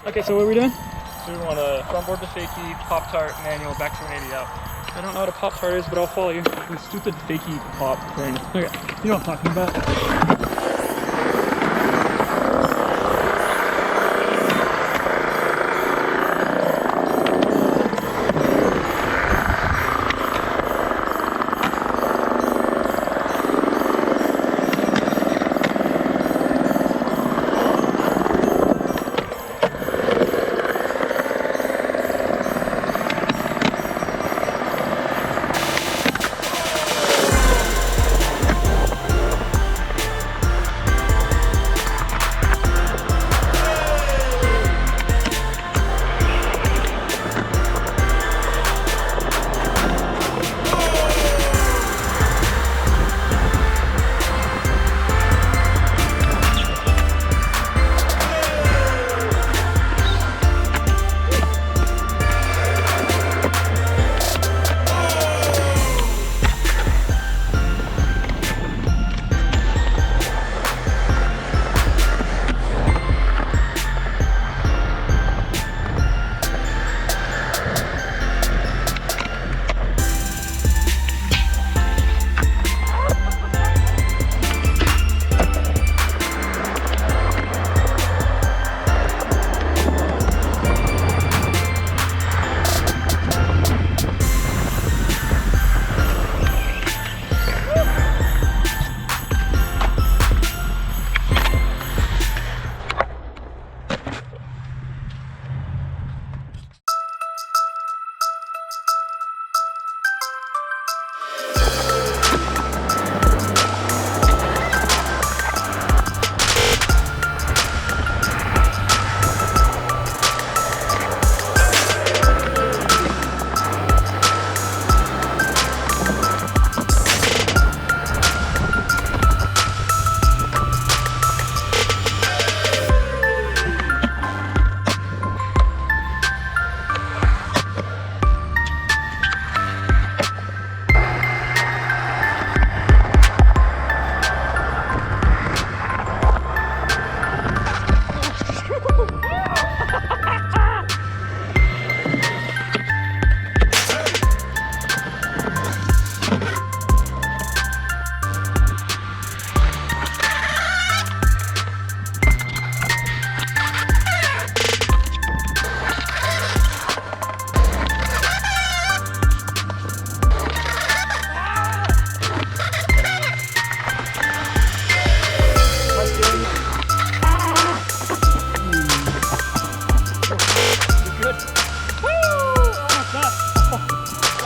Okay, so what are we doing? So we want a frontboard to fakie, Pop-Tart, manual, back to 180 out. I don't know what a Pop-Tart is, but I'll follow you. The stupid fakie pop thing. Okay, you know what I'm talking about.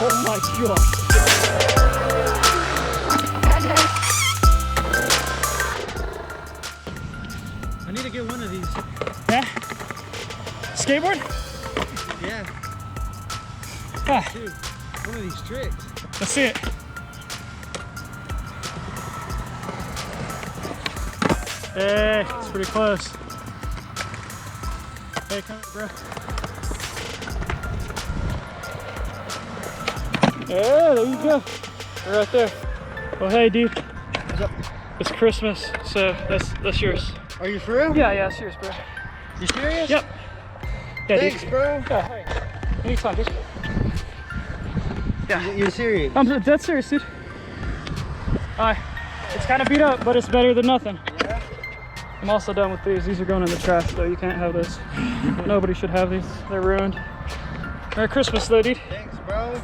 Oh my gosh. I need to get one of these. Yeah? Skateboard? Yeah. Ah, Dude, one of these tricks. let's see it. Hey, it's pretty close. Hey, come here, bro. Yeah, there you go. We're right there. Well, hey, dude. What's up? It's Christmas, so that's yours. Are you for real? Yeah, it's yours, bro. You serious? Yep. Yeah, Thanks, dude. bro. Yeah, hey. Anytime, dude. Yeah. You're serious? I'm dead serious, dude. It's kind of beat up, but it's better than nothing. Yeah. I'm also done with these. These are going in the trash, though. You can't have those. Nobody should have these. They're ruined. Merry Christmas, though, dude. Thanks, bro.